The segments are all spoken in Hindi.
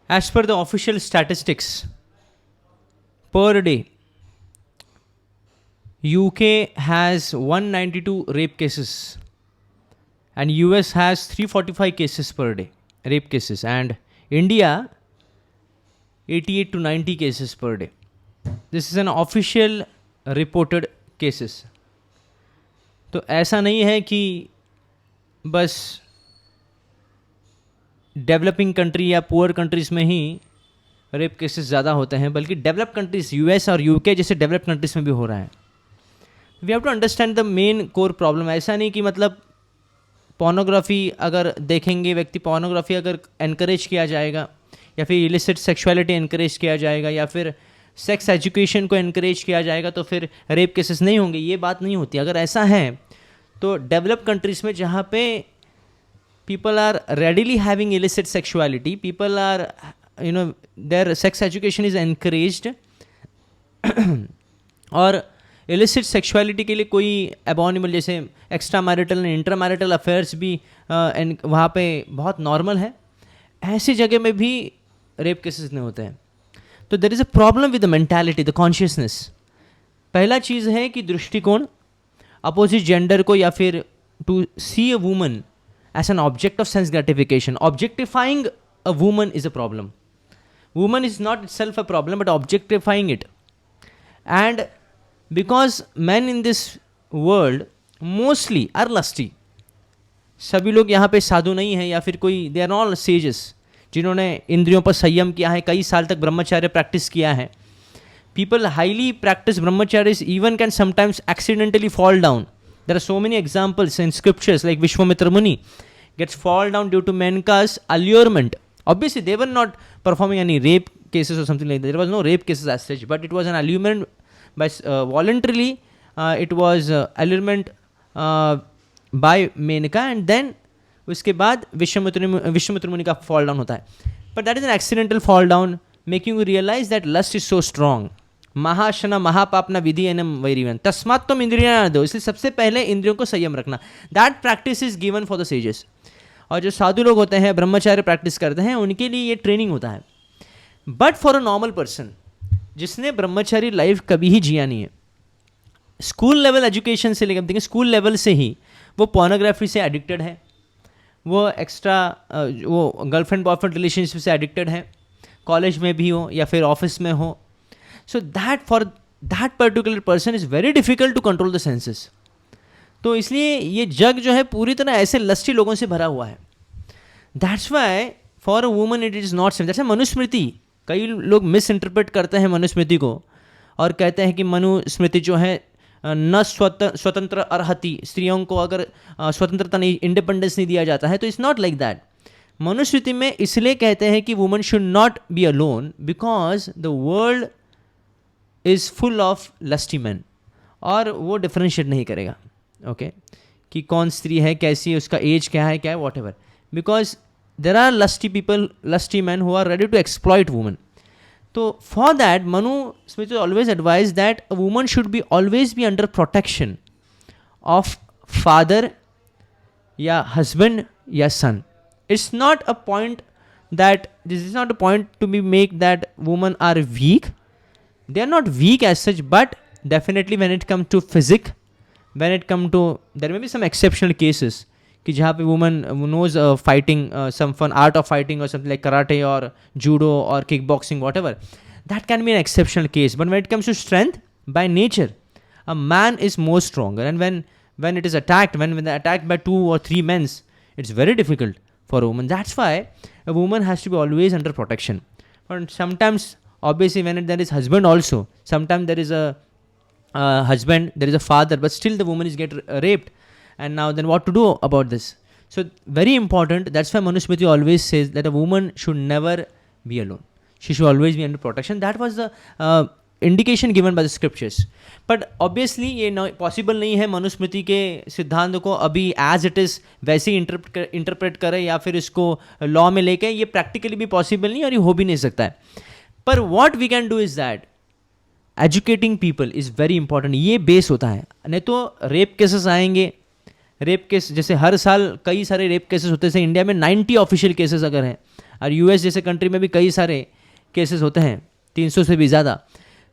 As per the official statistics, per day, UK has 192 rape cases and US has 345 cases per day, rape cases, and India 88 to 90 cases per day. This is an official reported cases. तो ऐसा नहीं है कि बस डेवलपिंग कंट्री या पुअर कंट्रीज़ में ही रेप केसेस ज़्यादा होते हैं, बल्कि डेवलप कंट्रीज़ यूएस और यूके जैसे डेवलप कंट्रीज़ में भी हो रहा है. We have to understand the main core problem. ऐसा नहीं कि मतलब पोर्नोग्राफी अगर देखेंगे व्यक्ति, पोर्नोग्राफी अगर एनकरेज किया जाएगा या फिर इलिसिट सेक्सुअलिटी एनकरेज किया जाएगा या फिर सेक्स एजुकेशन को एनकरेज किया जाएगा तो फिर रेप केसेस नहीं होंगे. ये बात नहीं होती. अगर ऐसा है तो डेवलप कंट्रीज़ में जहाँ पे people are readily having illicit sexuality, people are, their sex education is encouraged और illicit sexuality के लिए कोई abnormal जैसे extra marital and inter marital affairs भी वहाँ पे बहुत नॉर्मल है, ऐसी जगह में भी रेप केसेस नहीं होते हैं. तो there is a problem with the mentality, the consciousness. पहला चीज़ है कि दृष्टिकोण, अपोजिट जेंडर को या फिर to see a woman as an object of sense gratification. Objectifying a woman is a problem. Woman is not itself a problem, but objectifying it. And because men in this world mostly are lusty, सभी लोग यहाँ पे साधु नहीं हैं या फिर कोई, they are all sages जिन्होंने इंद्रियों पर संयम किया है, कई साल तक ब्रह्मचार्य प्रैक्टिस किया है. People highly practice brahmacharis even can sometimes accidentally fall down. There are so many examples in scriptures, like Vishwamitra Muni gets fall down due to Menka's allurement. Obviously, they were not performing any rape cases or something like that. There was no rape cases as such, but it was an allurement by voluntarily. It was allurement by Menka, and then उसके बाद विश्वामित्र मुनि का fall down होता है. But that is an accidental fall down, making you realize that lust is so strong. महाशना महापापना विधि एनम वैरिवन तस्मात् तुम इंद्रियां दो. इसलिए सबसे पहले इंद्रियों को संयम रखना. That practice is given for the sages. और जो साधु लोग होते हैं, ब्रह्मचार्य प्रैक्टिस करते हैं, उनके लिए ये ट्रेनिंग होता है. But for a normal person जिसने ब्रह्मचारी लाइफ कभी ही जिया नहीं है, स्कूल लेवल एजुकेशन से लेकर देखें, स्कूल लेवल से ही वो पोर्नोग्राफी से एडिक्टेड है, वो एक्स्ट्रा वो गर्लफ्रेंड बॉयफ्रेंड रिलेशनशिप से एडिक्टेड है, कॉलेज में भी हो या फिर ऑफिस में हो. So that for that particular person is very difficult to control the senses. तो इसलिए ये जग जो है पूरी तरह ऐसे लस्टी लोगों से भरा हुआ है. That's why for a woman it is not same. जैसे मनुस्मृति, कई लोग मिस इंटरप्रेट करते हैं मनुस्मृति को और कहते हैं कि मनुस्मृति जो है न स्वतंत्र अर्हति, स्त्रियों को अगर स्वतंत्रता नहीं, इंडिपेंडेंस नहीं दिया जाता है. तो it's not like that. Manusmriti में इसलिए कहते हैं कि woman should not be alone because the world is full of lusty man. और वो डिफ्रेंशिएट नहीं करेगा, ओके, कि कौन स्त्री है, कैसी है, उसका एज क्या है, whatever, because there are lusty people, lusty man who are ready to exploit woman. तो for that Manu Smriti always advise that a woman should be always be under protection of father या हस्बैंड या son. It's not a point that this is not a point to be make that woman are weak. They are not weak as such, but definitely when it comes to physics, when it comes to, there may be some exceptional cases कि जहाँ पे woman knows fighting, some fun art of fighting or something like karate or judo or kickboxing, whatever. That can be an exceptional case. But when it comes to strength, by nature, a man is more stronger. And when it is attacked, when they're attacked by 2 or 3 men, it's very difficult for a woman. That's why a woman has to be always under protection. But sometimes, obviously when there is husband also, sometimes there is a husband, there is a father, but still the woman is get raped, and now then what to do about this? So very important. That's why Manusmriti always says that a woman should never be alone. She should always be under protection. That was the indication given by the scriptures. But obviously ये possible नहीं है मनुस्मृति के सिद्धांत को अभी as it is वैसे ही इंटरप्रेट करें या फिर इसको लॉ में लेके. ये प्रैक्टिकली भी पॉसिबल नहीं और ये हो भी नहीं सकता है. पर what we can do is that educating people is very important. ये बेस होता है. नहीं तो रेप केसेस आएंगे, रेप केस जैसे हर साल कई सारे रेप केसेस होते हैं. इंडिया में 90 ऑफिशियल केसेस अगर हैं, और यूएस जैसे कंट्री में भी कई सारे केसेस होते हैं, 300 से भी ज़्यादा।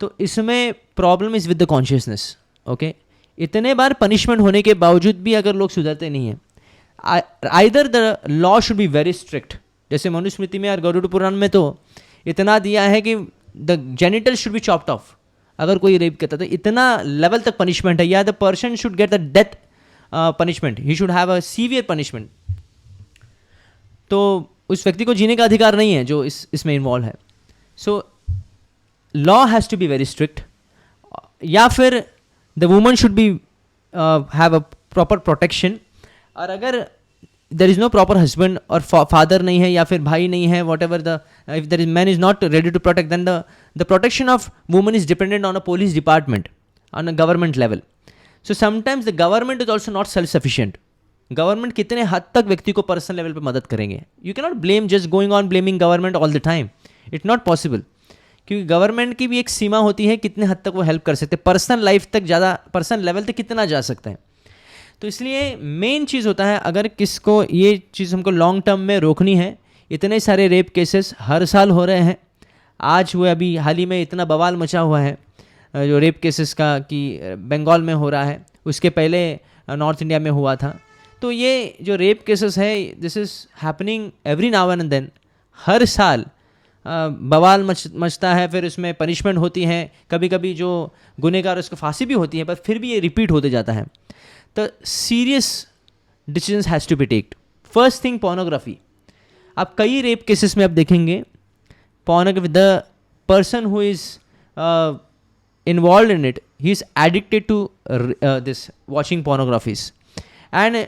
तो इसमें problem is with the consciousness. Okay, इतने बार पनिशमेंट होने के बावजूद भी अगर लोग सुधरते नहीं हैं, either the law should be very strict, जैसे मनुस्मृति में और गरुड़ पुराण में तो इतना दिया है कि the genital should be chopped off. अगर कोई रेप करता है तो इतना लेवल तक पनिशमेंट है, या the person should get the death punishment, he should have a severe punishment. तो उस व्यक्ति को जीने का अधिकार नहीं है जो इसमें इन्वॉल्व है। So law has to be very strict, या फिर the woman should be have a proper protection. और अगर there is no proper husband और फादर नहीं है या फिर भाई नहीं है, whatever the, if there is man is not ready to protect, then the protection of woman is dependent on a police department, on a government level. So sometimes the government is also not self sufficient. Government कितने हद तक व्यक्ति को पर्सनल लेवल पर मदद करेंगे? You can not blame just going on blaming government all the time, it not possible, क्योंकि गवर्नमेंट की भी एक सीमा होती है कितने हद तक वो हेल्प कर सकते हैं, पर्सनल लाइफ तक ज़्यादा, पर्सनल लेवल तक कितना जा सकते हैं। तो इसलिए मेन चीज़ होता है, अगर किसको ये चीज़ हमको लॉन्ग टर्म में रोकनी है, इतने सारे रेप केसेस हर साल हो रहे हैं। आज हुए, अभी हाल ही में इतना बवाल मचा हुआ है जो रेप केसेस का, कि बंगाल में हो रहा है, उसके पहले नॉर्थ इंडिया में हुआ था। तो ये जो रेप केसेस है, this is happening every now and then, हर साल बवाल मचता है, फिर उसमें पनिशमेंट होती है, कभी कभी जो गुनहगार उसको फांसी भी होती है, पर फिर भी ये रिपीट होते जाता है। तो serious decisions has to be taked. First thing, pornography. आप कई रेप केसेस में आप देखेंगे pornography, the person who is involve in it, he is addicted to this watching pornographies. And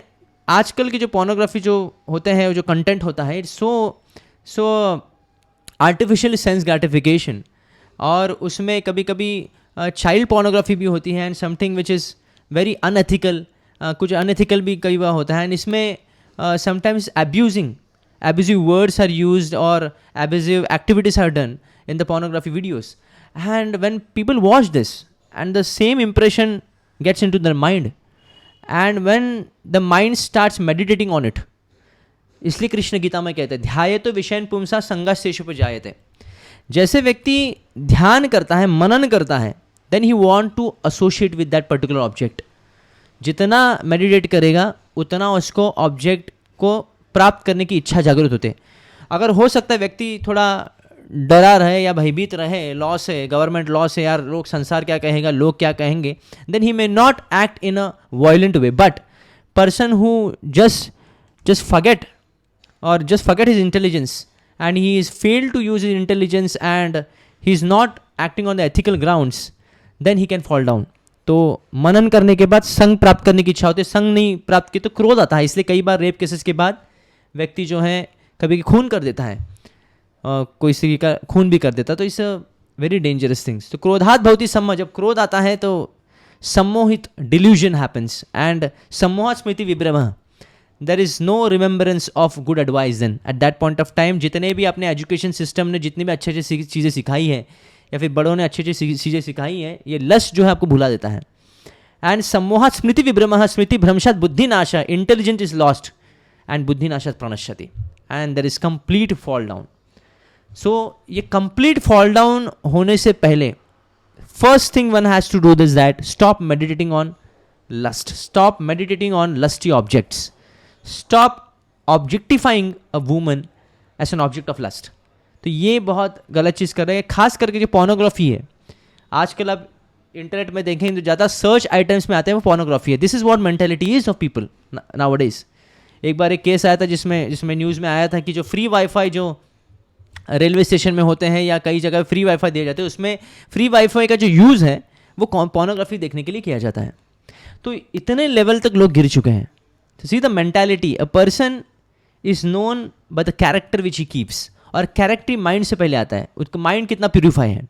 आजकल की जो पोर्नोग्राफी जो होते हैं, जो कंटेंट होता है, it's so artificial sense gratification, और उसमें कभी कभी चाइल्ड पोर्नोग्राफी भी होती है, and something which is very unethical, कुछ अनएथिकल भी कई बार होता है। एंड इसमें sometimes abusive words are used or abusive activities are done in the pornography videos. And when people watch this, and the same impression gets into their mind, and when the mind starts meditating on it, इसलिए कृष्ण गीता में कहते हैं ध्यायतो विषयन पुंसा संगस्तेषुपजायते। जैसे व्यक्ति ध्यान करता है, मनन करता है, then he want to associate with that particular object. जितना मेडिटेट करेगा उतना उसको ऑब्जेक्ट को प्राप्त करने की इच्छा जागृत होते। अगर हो सकता है व्यक्ति थोड़ा डरा रहे या भयभीत रहे लॉ से, गवर्नमेंट लॉ से, यार लोग, संसार क्या कहेगा, लोग क्या कहेंगे, then he may not act in a violent way. But person who just forget his intelligence, and he is failed to use his intelligence, and he is not acting on the ethical grounds, then he can fall down. तो मनन करने के बाद संग प्राप्त करने की इच्छा होती है, संग नहीं प्राप्त की तो क्रोध आता है। इसलिए कई बार रेप केसेस के बाद व्यक्ति जो है कभी खून कर देता है, कोई किसी का खून भी कर देता है। तो it's a very dangerous things. तो क्रोधात भवति सम्मोह, जब क्रोध आता है तो सम्मोहित डिल्यूजन हैपन्स, एंड सम्मोह स्मृति विभ्रमः, there is no remembrance of good advice. Then at that point of time जितने भी अपने एजुकेशन सिस्टम ने जितनी भी अच्छे अच्छे चीज़ें सिखाई है, या फिर बड़ों ने अच्छी अच्छी चीज़ें सिखाई हैं, ये लस्ट जो है आपको भुला देता है। एंड सम्मोहात् स्मृति विभ्रमः, स्मृति भ्रंशात् बुद्धि नाशः, इंटेलिजेंट इज लॉस्ट एंड बुद्धि नाशात् प्रणश्यति, and there is complete fall down. So ये कंप्लीट फॉल डाउन होने से पहले first thing one has to do this, that stop meditating on lust, stop meditating on lusty objects, stop objectifying a woman as an object of lust. तो ये बहुत गलत चीज़ कर रहे हैं। खास करके जो पोर्नोग्राफी है, आजकल आप इंटरनेट में देखें तो ज़्यादा सर्च आइटम्स में आते हैं वो पोर्नोग्राफी है। This is what mentality is of people nowadays. एक बार एक केस आया था जिसमें न्यूज़ में आया था कि जो फ्री वाईफाई जो रेलवे स्टेशन में होते हैं या कई जगह फ्री वाईफाई दिए जाते हैं, उसमें फ्री वाईफाई का जो यूज़ है वो पोर्नोग्राफी देखने के लिए किया जाता है। तो इतने लेवल तक लोग गिर चुके हैं। तो see the mentality, a person is known by the character which he keeps, और कैरेक्टर माइंड से पहले आता है, उसका माइंड कितना प्यूरिफाई है।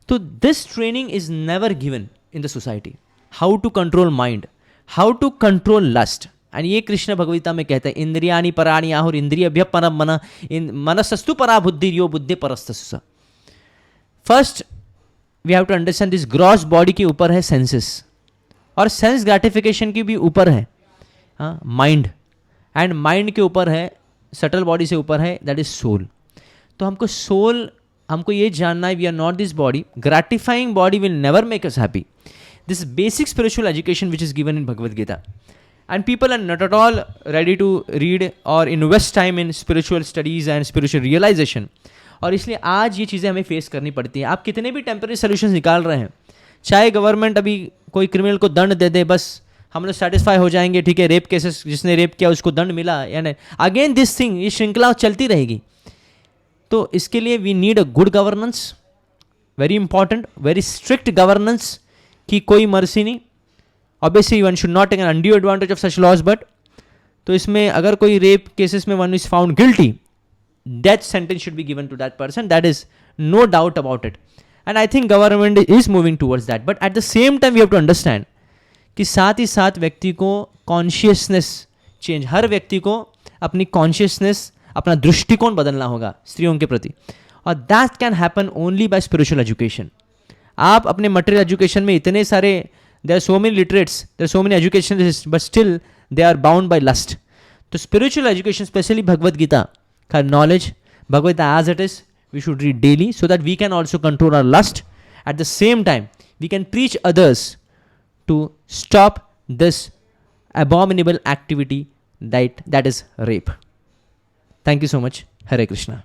तो this training is never given in the society, how to control mind, how to control lust. And ये कृष्ण भगवगीता में कहते हैं इंद्रियाणि पराणि आहुर इंद्रियभ्यः परं मनः, मनसस्तु परा बुद्धि यो बुद्धि परस्तस्सु। First we have to understand this, gross body के ऊपर है सेंसेस, और सेंस ग्रेटिफिकेशन की भी ऊपर है माइंड, एंड माइंड के ऊपर है सटल बॉडी से ऊपर है, दैट इज सोल. तो हमको ये जानना है, we are not this body. Gratifying body will never make us happy. This basic spiritual education which is given in Bhagavad Gita, and people are not at all ready to read और invest time in spiritual studies and spiritual realization. और इसलिए आज ये चीज़ें हमें फेस करनी पड़ती हैं. आप कितने भी टेम्पररी सोल्यूशन निकाल रहे हैं, चाहे गवर्नमेंट अभी कोई क्रिमिनल को दंड दे दे, बस हम लोग सेटिस्फाई हो जाएंगे, ठीक है, रेप केसेस जिसने रेप किया उसको दंड मिला, यानी अगेन दिस थिंग, ये श्रृंखला चलती रहेगी. तो इसके लिए we need a good governance, very important, very strict governance, कि कोई मर्सी नहीं. Obviously one should not take an undue advantage of such laws, but तो इसमें अगर कोई रेप केसेस में one is found guilty, death sentence should be given to that person. That is no doubt about it. And I think government is moving towards that. But at the same time we have to understand कि साथ ही साथ व्यक्ति को कॉन्शियसनेस चेंज, हर व्यक्ति को अपनी कॉन्शियसनेस, अपना दृष्टिकोण बदलना होगा स्त्रियों के प्रति. और that can happen only by spiritual education. आप अपने मटेरियल एजुकेशन में इतने सारे, there are so many literates, there are so many education, but still they are bound by lust. तो spiritual education, specially Bhagavad Gita का knowledge, Bhagavad Gita as it is, we should read daily so that we can also control our lust. At the same time, we can preach others to stop this abominable activity that is rape. Thank you so much. Hare Krishna.